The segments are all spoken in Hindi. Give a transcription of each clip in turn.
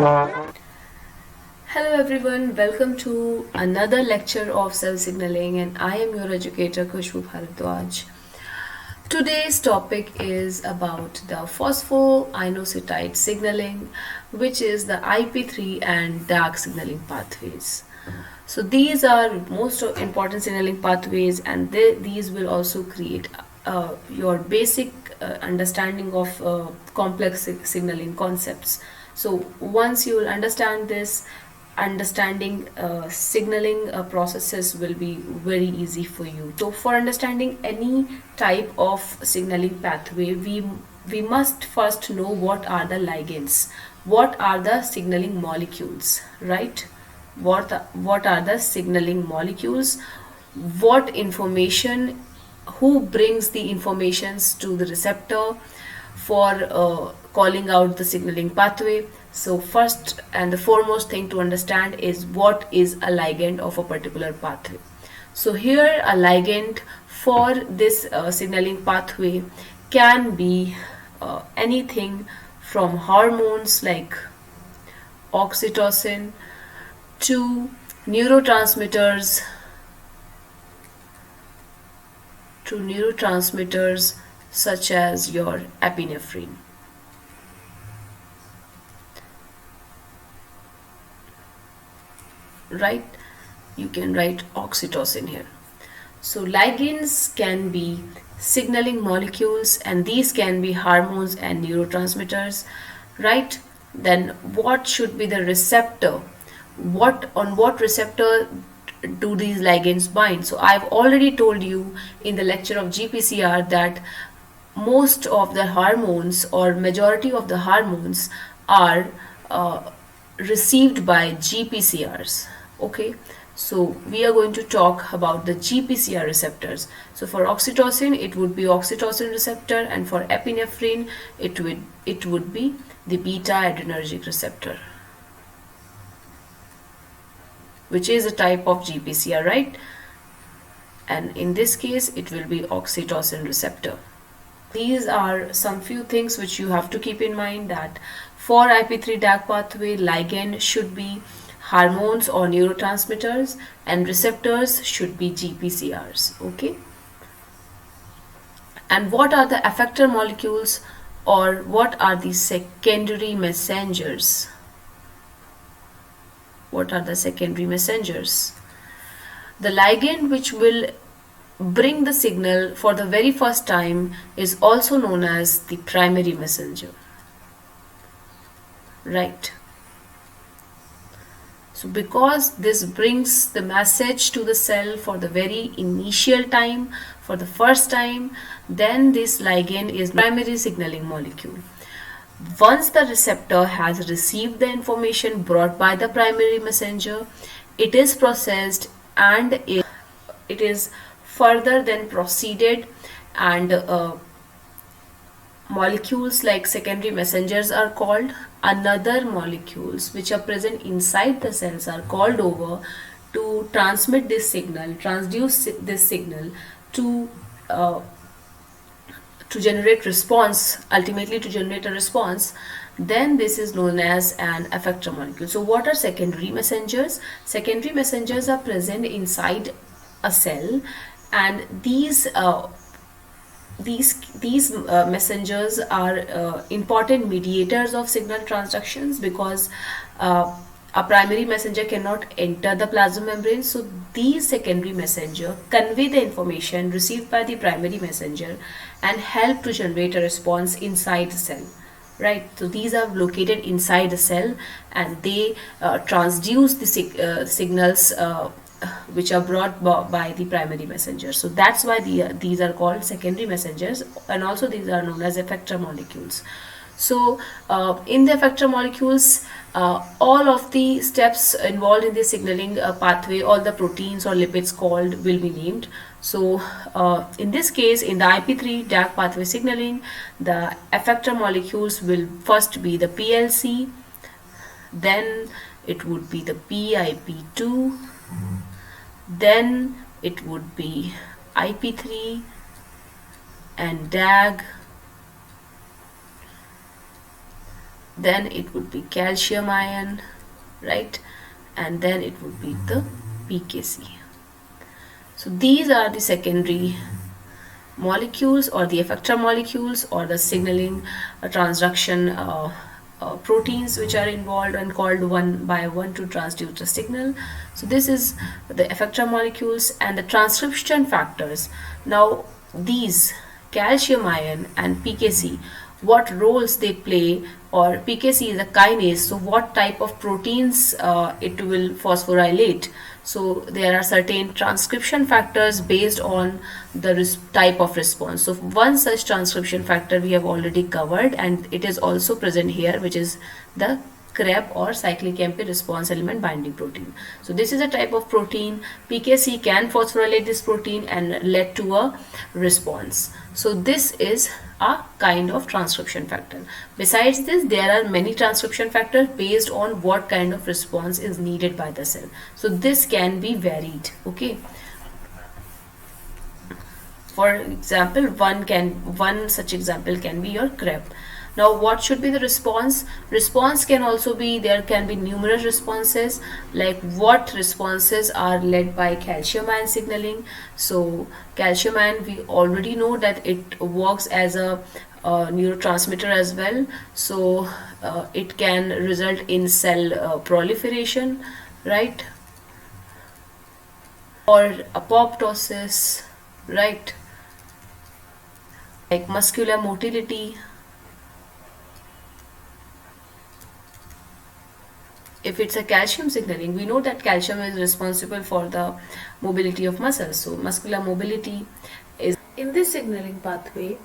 Hello everyone, welcome to another lecture of cell signaling, and I am your educator Khushbu Bharadwaj. Today's topic is about the phosphoinositide signaling, which is the IP3 and DAG signaling pathways. So these are most important signaling pathways, and these will also create your basic understanding of complex signaling concepts. So once you will understand this, understanding signaling processes will be very easy for you. So for understanding any type of signaling pathway, we must first know what are the ligands, what are the signaling molecules, right? What are the signaling molecules, what information, who brings the informations to the receptor for calling out the signaling pathway. So first and the foremost thing to understand is what is a ligand of a particular pathway. So here a ligand for this signaling pathway can be anything from hormones like oxytocin to neurotransmitters such as your epinephrine, right? You can write oxytocin here. So ligands can be signaling molecules, and these can be hormones and neurotransmitters, right? Then what should be the receptor? What receptor do these ligands bind? So I've already told you in the lecture of GPCR that most of the hormones or majority of the hormones are received by GPCRs. Okay, so we are going to talk about the GPCR receptors. So for oxytocin it would be oxytocin receptor, and for epinephrine it would be the beta adrenergic receptor, which is a type of GPCR, right? And in this case it will be oxytocin receptor. These are some few things which you have to keep in mind, that for IP3 DAG pathway, ligand should be hormones or neurotransmitters and receptors should be GPCRs. Okay. And what are the effector molecules, or what are the secondary messengers? What are the secondary messengers? The ligand which will bring the signal for the very first time is also known as the primary messenger, right? So because this brings the message to the cell for the very initial time, for the first time, then this ligand is primary signaling molecule. Once the receptor has received the information brought by the primary messenger, it is processed and it is further then proceeded, and molecules like secondary messengers are called. Another molecules which are present inside the cells are called over to transmit this signal, transduce this signal to uh, to generate response, ultimately to generate a response. Then this is known as an effector molecule. So what are secondary messengers? Secondary messengers are present inside a cell, and these messengers are important mediators of signal transductions, because a primary messenger cannot enter the plasma membrane. So these secondary messenger convey the information received by the primary messenger and help to generate a response inside the cell, right? So these are located inside the cell, and they transduce the signals which are brought by the primary messenger. So that's why these are called secondary messengers, and also these are known as effector molecules. So in the effector molecules, all of the steps involved in the signaling pathway, all the proteins or lipids called will be named. So in this case, in the IP3 DAG pathway signaling, the effector molecules will first be the PLC, then it would be the PIP2, then it would be IP3 and DAG, then it would be calcium ion, right? And then it would be the pKc. So these are the secondary molecules or the effector molecules or the signaling transduction proteins which are involved and called one by one to transduce the signal. So this is the effector molecules and the transcription factors. Now these calcium ion and pKc, what roles they play, or pKc is a kinase, so what type of proteins it will phosphorylate. So there are certain transcription factors based on the type of response. So one such transcription factor we have already covered, and it is also present here, which is the CREB or cyclic AMP response element binding protein. So this is a type of protein. pKc can phosphorylate this protein and lead to a response. So this is a kind of transcription factor. Besides this, there are many transcription factors based on what kind of response is needed by the cell. So this can be varied. Okay. For example, one such example can be your CREB. Now what should be the response? Response can also be, there can be numerous responses, like what responses are led by calcium ion signaling. So calcium ion, we already know that it works as a neurotransmitter as well. So it can result in cell proliferation, right? Or apoptosis, right? Like muscular motility. If it's a calcium signaling, we know that calcium is responsible for the mobility of muscles. So muscular mobility is in this signaling pathway.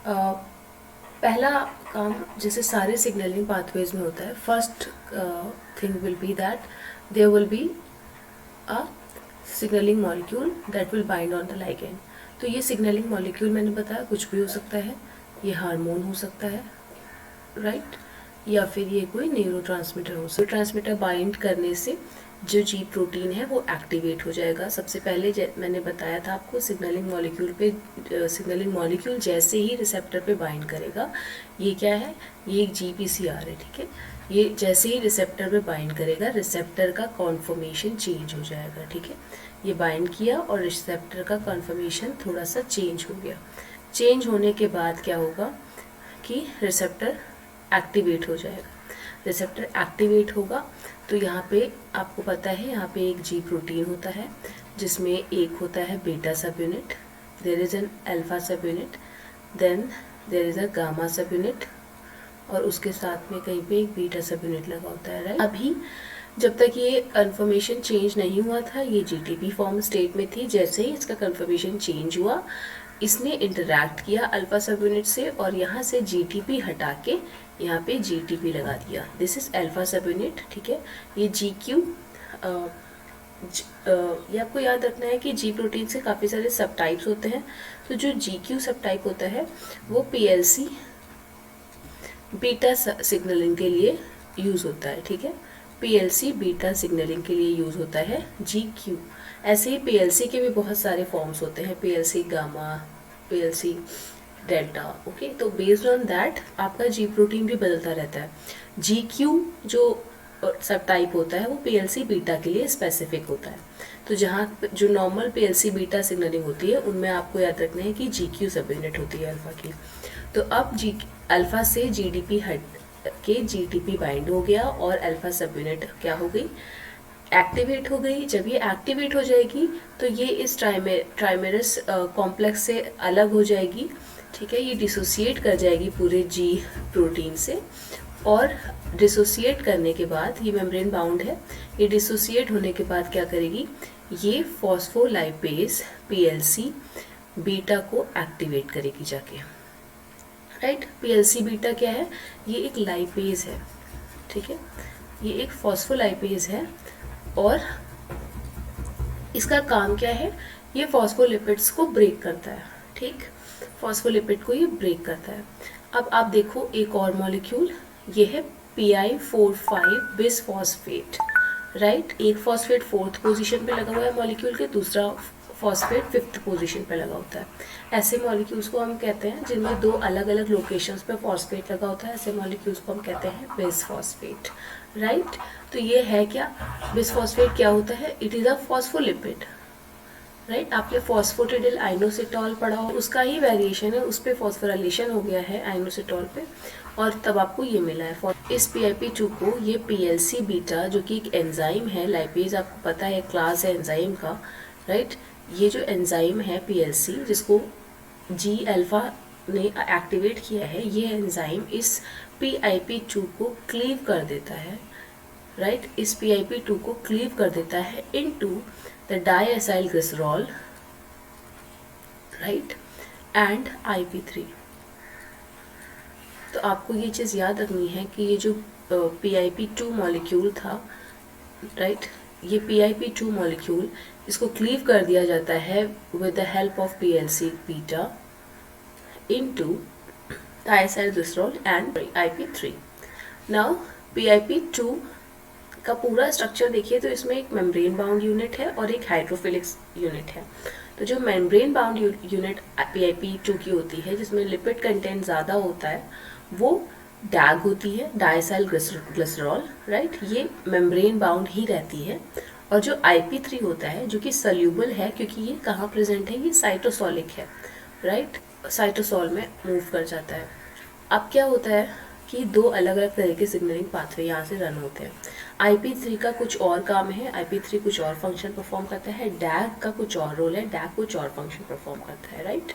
पहला काम जैसे सारे सिग्नलिंग पाथवेज में होता है, first thing will be that there will be a signalling molecule that will bind on the ligand. तो ये सिग्नलिंग मॉलिक्यूल मैंने बताया कुछ भी हो सकता है, ये हार्मोन हो सकता है, राइट, या फिर ये कोई न्यूरोट्रांसमीटर हो सकता है. ट्रांसमीटर बाइंड करने से जो जी प्रोटीन है वो एक्टिवेट हो जाएगा. सबसे पहले मैंने बताया था आपको, सिग्नलिंग मॉलिक्यूल जैसे ही रिसेप्टर पे बाइंड करेगा, ये क्या है, ये एक GPCR है, ठीक है. ये जैसे ही रिसेप्टर पे बाइंड करेगा, रिसेप्टर का कॉन्फर्मेशन चेंज हो जाएगा, ठीक है. ये बाइंड किया और रिसेप्टर का कॉन्फर्मेशन थोड़ा सा चेंज हो गया. चेंज होने के बाद क्या होगा कि रिसेप्टर एक्टिवेट हो जाएगा. रिसेप्टर एक्टिवेट होगा तो यहाँ पे आपको पता है, यहाँ पे एक जी प्रोटीन होता है जिसमें एक होता है beta subunit, there is an alpha subunit, then there is a gamma subunit, और उसके साथ में कहीं पे एक बीटा सब यूनिट लगा होता है, राइट. अभी जब तक ये कन्फर्मेशन चेंज नहीं हुआ था, ये GTP फॉर्म स्टेट में थी. जैसे ही इसका कन्फर्मेशन चेंज हुआ, इसने इंटरैक्ट किया अल्फा सब यूनिट से और यहाँ से GTP हटा के यहाँ पे GTP लगा दिया. दिस इज अल्फा सब यूनिट, ठीक है. ये GQ, ये आपको याद रखना है कि जी प्रोटीन से काफ़ी सारे सब टाइप्स होते हैं. तो जो GQ सब टाइप होता है वो PLC बीटा सिग्नलिंग के लिए यूज़ होता है, ठीक है. PLC बीटा सिग्नलिंग के लिए यूज़ होता है GQ. ऐसे ही PLC के भी बहुत सारे फॉर्म्स होते हैं, PLC gamma, PLC delta. Okay, तो बेस्ड ऑन दैट आपका जी प्रोटीन भी बदलता रहता है. GQ जो सब टाइप होता है वो PLC बीटा के लिए स्पेसिफिक होता है. तो जहाँ जो नॉर्मल PLC बीटा सिग्नलिंग होती है उनमें आपको याद रखना है कि GQ सब यूनिट होती है अल्फा की. तो अब अल्फा से GDP हट के GTP बाइंड हो गया और अल्फा सब यूनिट क्या हो गई, एक्टिवेट हो गई. जब ये एक्टिवेट हो जाएगी तो ये इस ट्राइमेरस कॉम्प्लेक्स से अलग हो जाएगी, ठीक है. ये डिसोसिएट कर जाएगी पूरे जी प्रोटीन से, और डिसोसिएट करने के बाद, ये मेम्ब्रेन बाउंड है, ये डिसोसिएट होने के बाद क्या करेगी, ये फॉस्फोलाइपेज PLC बीटा को एक्टिवेट करेगी जाके, राइट. PLC बीटा क्या है, ये एक लाइपेज है, ठीक है. ये एक फॉस्फोलाइपेज है और इसका काम क्या है, ये फॉस्फोलिपिड्स को ब्रेक करता है, ठीक. फॉस्फोलिपिड को ये ब्रेक करता है. अब आप देखो एक और मॉलिक्यूल, ये है PI45 बिसफॉस्फेट, राइट. एक फॉस्फेट फोर्थ पोजीशन पे लगा हुआ है मॉलिक्यूल के, दूसरा फॉस्फेट 5th पोजीशन पे लगा होता है। ऐसे मॉलिक्यूल्स को हम कहते हैं जिनमें 2 अलग अलग लोकेशंस पे फॉस्फेट लगा होता है, ऐसे मॉलिक्यूल्स को हम कहते हैं बिसफॉस्फेट, राइट। तो ये है क्या, बिसफॉस्फेट क्या होता है, it is a phospholipid, right. आपने फॉस्फोटिडिल आइनोसिटॉल पढ़ा हो, उसका ही वेरिएशन है, उस पर फॉस्फोराइलेशन हो गया है आइनोसिटॉल पे, और तब आपको ये मिला है। इस PIP2 को ये PLC बीटा जो कि एक एंजाइम है, लाइपेज आपको पता है क्लास है एंजाइम का, राइट। ये जो एंजाइम है PLC जिसको G अल्फा ने एक्टिवेट किया है, ये एंजाइम इस PIP2 को क्लीव कर देता है, राइट। इस PIP2 को क्लीव कर देता है into the diacyl glycerol, right, and IP3। तो आपको ये चीज़ याद रखनी है कि ये जो PIP2 मॉलिक्यूल था, राइट, ये PIP2 मॉलिक्यूल इसको क्लीव कर दिया जाता है with the help of PLC beta into diacyl glycerol and IP3। Now PIP2 का पूरा स्ट्रक्चर देखिए तो इसमें एक मेम्ब्रेन बाउंड यूनिट है और एक हाइड्रोफिलिक यूनिट है। तो जो मेम्ब्रेन बाउंड यूनिट PIP2 की होती है, जिसमें लिपिड कंटेंट ज़्यादा होता है, वो डैग होती है, डाइएसाइल ग्लिसरॉल, राइट, ये मेम्ब्रेन बाउंड ही रहती है। और जो IP3 होता है जो कि सल्यूबल है, क्योंकि ये कहाँ प्रेजेंट है, ये साइटोसोलिक है, राइट, साइटोसोल में मूव कर जाता है। अब क्या होता है कि 2 अलग अलग तरह के सिग्नलिंग पाथवे यहाँ से रन होते हैं। IP3 का कुछ और काम है, IP3 कुछ और फंक्शन परफॉर्म करता है, डैग का कुछ और रोल है, डैग कुछ और फंक्शन परफॉर्म करता है, राइट।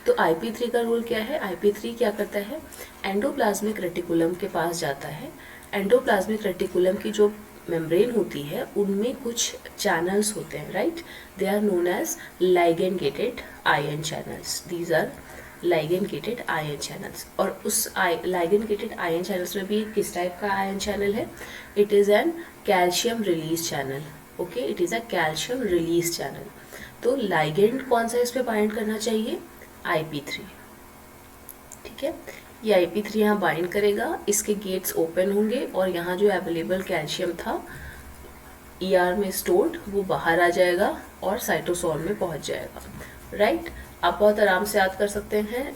तो IP3 का रोल क्या है, IP3 क्या करता है, एंडोप्लाज्मिक रेटिकुलम के पास जाता है। एंडोप्लाज्मिक रेटिकुलम की जो मेम्ब्रेन होती है उनमें कुछ चैनल्स होते हैं, right, they are known as ligand gated ion channels, these are ligand gated ion channels. और उस लाइगेंड गेटेड आयन चैनल्स में भी किस टाइप का आयन चैनल है, it is an calcium release channel, okay, it is a calcium release channel. तो लाइगेंड कौन सा इस पे बाइंड करना चाहिए, IP3, ठीक है, ये IP3 यहाँ बाइंड करेगा, इसके गेट्स ओपन होंगे और यहाँ जो अवेलेबल कैल्शियम था ER में स्टोर्ड वो बाहर आ जाएगा और साइटोसोल में पहुँच जाएगा, राइट। आप बहुत आराम से याद कर सकते हैं,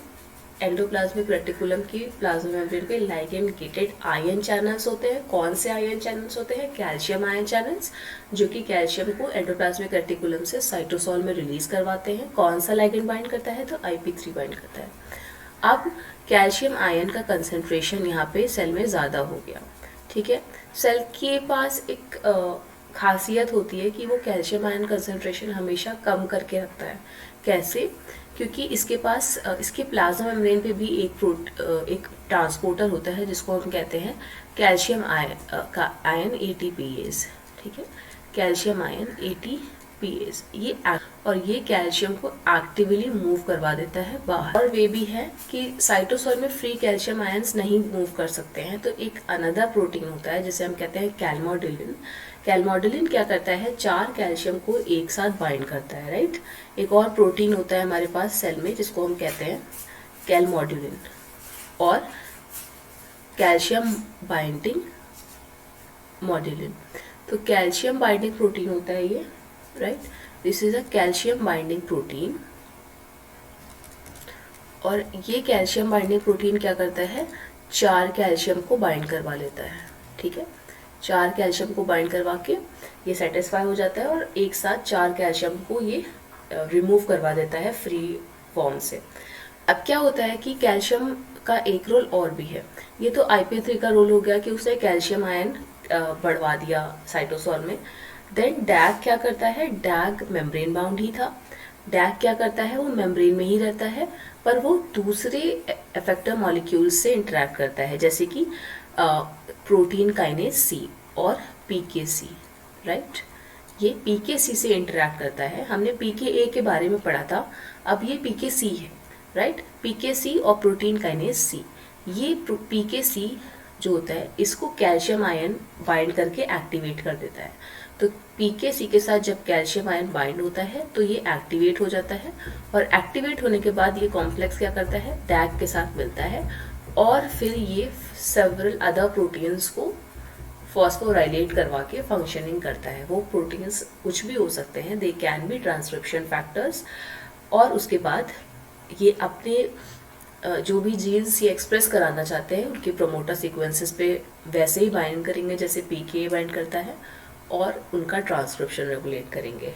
एंडोप्लाज्मिक रेटिकुलम की प्लाज्मा मेम्ब्रेन पे लाइगेंड गेटेड आयन चैनल्स होते हैं। कौन से आयन चैनल्स होते हैं, कैल्शियम आयन चैनल्स, जो कि कैल्शियम को एंडोप्लाज्मिक रेटिकुलम से साइटोसोल में रिलीज करवाते हैं। कौन सा लाइगेंड बाइंड करता है, तो IP3 बाइंड करता है। अब कैल्शियम आयन का कंसेंट्रेशन यहाँ पे सेल में ज़्यादा हो गया, ठीक है। सेल के पास एक खासियत होती है कि वो कैल्शियम आयन कंसेंट्रेशन हमेशा कम करके रखता है। कैसे, क्योंकि इसके पास इसके प्लाज्मा मेम्ब्रेन पे भी एक ट्रांसपोर्टर होता है जिसको हम कहते हैं कैल्शियम आयन ATPase, ठीक है, कैल्शियम आयन ATPase। ये कैल्शियम को एक्टिवली मूव करवा देता है बाहर। और वे भी है कि साइटोसोल में फ्री कैल्शियम आयंस नहीं मूव कर सकते हैं, तो एक अनदर प्रोटीन होता है जिसे हम कहते हैं कैलमोडिलिन। कैलमोडिलिन क्या करता है, 4 कैल्शियम को एक साथ बाइंड करता है, राइट। एक और प्रोटीन होता है हमारे पास सेल में जिसको हम कहते हैं कैलमोडिलिन, और कैल्शियम बाइंडिंग मॉड्यूलिन। तो कैल्शियम बाइंडिंग प्रोटीन होता है ये, right, this is a calcium binding protein. और ये कैल्शियम बाइंडिंग प्रोटीन क्या करता है, 4 कैल्शियम को बाइंड करवा लेता है, ठीक है, 4 कैल्शियम को बाइंड करवा के ये सेटिस्फाई हो जाता है और एक साथ 4 कैल्शियम को ये रिमूव करवा देता है फ्री फॉर्म से। अब क्या होता है कि कैल्शियम का एक रोल और भी है, ये तो IP3 का रोल हो गया कि उसने कैल्शियम आयन बढ़वा दिया साइटोसोल में। देन डैग क्या करता है, डैग मेम्ब्रेन बाउंड ही था, डैग क्या करता है, वो मेम्ब्रेन में ही रहता है, पर वो दूसरे इफेक्टर मॉलिक्यूल्स से इंटरेक्ट करता है, जैसे कि प्रोटीन काइनेज C और PKC, राइट, ये PKC से इंटरेक्ट करता है। हमने PKA के बारे में पढ़ा था, अब ये PKC है, राइट, PKC और प्रोटीन काइनेज C। ये PKC जो होता है इसको कैल्शियम आयन बाइंड करके एक्टिवेट कर देता है। तो PKC के साथ जब कैल्शियम आयन बाइंड होता है तो ये एक्टिवेट हो जाता है, और एक्टिवेट होने के बाद ये कॉम्प्लेक्स क्या करता है, डैग के साथ मिलता है, और फिर ये सेवरल अदर प्रोटीन्स को फॉस्फोराइलेट करवा के फंक्शनिंग करता है। वो प्रोटीन्स कुछ भी हो सकते हैं, they can be transcription factors, और उसके बाद ये अपने जो भी जीन्स ये एक्सप्रेस कराना चाहते हैं उनके प्रोमोटर सीक्वेंसेस पे वैसे ही बाइंड करेंगे जैसे पीके बाइंड करता है, और उनका ट्रांसक्रिप्शन रेगुलेट करेंगे,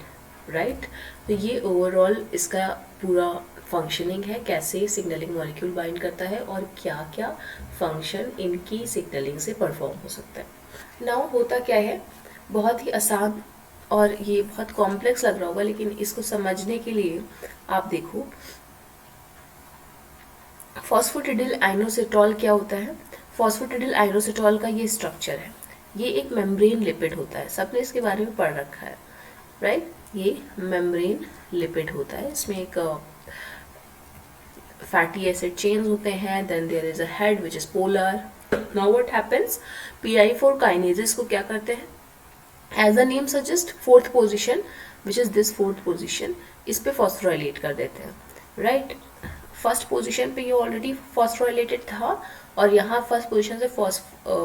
राइट। तो ये ओवरऑल इसका पूरा फंक्शनिंग है, कैसे सिग्नलिंग मॉलिक्यूल बाइंड करता है और क्या क्या फंक्शन इनकी सिग्नलिंग से परफॉर्म हो सकता है। नाउ होता क्या है, बहुत ही आसान और ये बहुत कॉम्प्लेक्स लग रहा होगा, लेकिन इसको समझने के लिए आप देखो फॉस्फेटिडिल आइनोसिटोल क्या होता है। फॉस्फेटिडिल आइनोसिटोल का ये स्ट्रक्चर है, ये एक मेम्ब्रेन लिपिड होता है, सबने इसके बारे में पढ़ रखा है, राइट। ये मेम्ब्रेन लिपिड होता है, इसमें एक फैटी एसिड चेन्स होते हैं, then there is a head which is polar. Now what happens, PI4 kinases को क्या करते हैं, as the name suggest fourth position which is this fourth position, इस पे फॉस्फोराइलेट कर देते हैं, राइट। फर्स्ट पोजीशन पे ये ऑलरेडी फॉस्फोराइलेटेड था, और यहाँ फर्स्ट पोजीशन से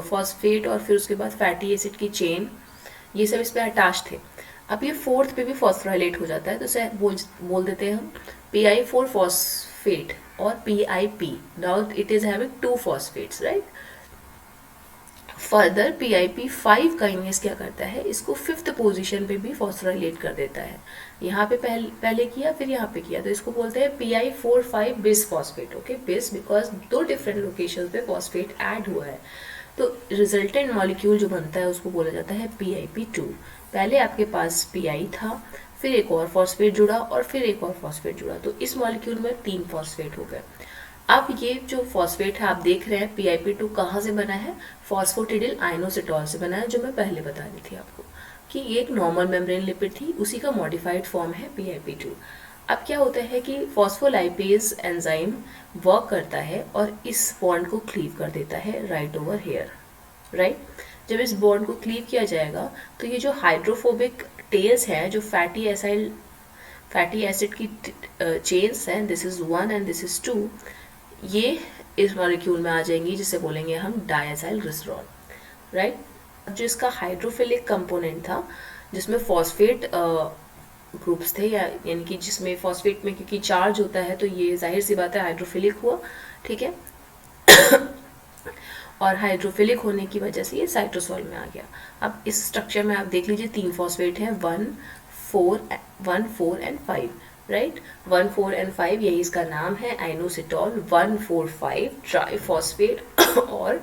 फॉस्फेट और फिर उसके बाद फैटी एसिड की चेन ये सब इस पे अटैच थे। अब ये फोर्थ पे भी फॉस्फोराइलेट हो जाता है, तो इसे बोल देते हैं हम PI4 फॉस्फेट और PIP। Now it is having 2 phosphates, right. Further PIP5 kinase क्या करता है, इसको 5th पोजीशन पे भी फॉस्फोराइलेट कर देता है। यहाँ पे पहले किया फिर यहाँ पे किया, तो इसको बोलते हैं PI4-5 बिस फॉस्फेट, ओके, बिस बिकॉज 2 डिफरेंट लोकेशन पे फॉस्फेट ऐड हुआ है, तो रिजल्टेंट मॉलिक्यूल जो बनता है उसको बोला जाता है PIP2। पहले आपके पास PI था, फिर एक और फॉस्फेट जुड़ा और फिर एक और फॉस्फेट जुड़ा, तो इस मॉलिक्यूल में 3 फॉस्फेट हो गए। अब ये जो फॉस्फेट है आप देख रहे हैं PIP2 कहाँ से बना है, फॉस्फोटिडिल आइनोसिटोल से बना है, जो मैं पहले बता रही थी आपको कि ये एक नॉर्मल मेम्ब्रेन लिपिड थी, उसी का मॉडिफाइड फॉर्म है PIP2। अब क्या होता है कि फॉस्फोलाइपेज एंजाइम वर्क करता है और इस बॉन्ड को क्लीव कर देता है राइट ओवर हेयर, राइट। जब इस बॉन्ड को क्लीव किया जाएगा तो ये जो हाइड्रोफोबिक टेल्स हैं, जो फैटी एसिड की चेन्स हैं, this is 1 and this is 2, ये इस मॉलिक्यूल में आ जाएंगी, जिसे बोलेंगे हम डायसाइल ग्लिसरॉल, राइट। जो इसका हाइड्रोफिलिक कंपोनेंट था, जिसमें फॉस्फेट ग्रुप्स थे, यानी कि जिसमें फॉस्फेट में क्योंकि चार्ज होता है तो ये जाहिर सी बात है हाइड्रोफिलिक हुआ, ठीक है। और हाइड्रोफिलिक होने की वजह से ये साइटोसॉल में आ गया। अब इस स्ट्रक्चर में आप देख लीजिए 3 फॉस्फेट हैं, 1, 4 एंड 5, राइट। 1, 4 एंड 5 यही इसका नाम है, आइनोसिटोल 1,4,5 ट्राइफॉस्फेट और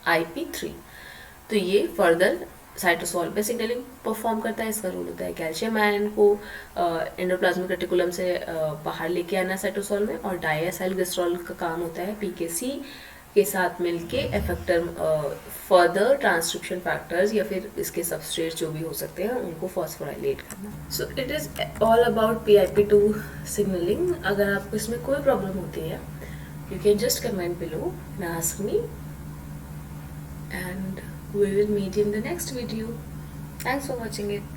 IP3। तो ये फर्दर साइटोसॉल पे सिग्नलिंग परफॉर्म करता है, इसका रोल होता है कैल्शियम आयन को एंडोप्लाज्मिक रेटिकुलम से बाहर लेके आना साइटोसॉल में, और डायसाइल ग्लिसरॉल का काम होता है PKC के साथ मिलके इफेक्टर फर्दर ट्रांसक्रिप्शन फैक्टर्स या फिर इसके सबस्ट्रेट जो भी हो सकते हैं उनको फॉस्फोराइलेट करना। So it is all about PIP2 signalling. अगर आपको इसमें कोई प्रॉब्लम होती है you can just comment below and ask me, and we will meet in the next video. Thanks for watching it.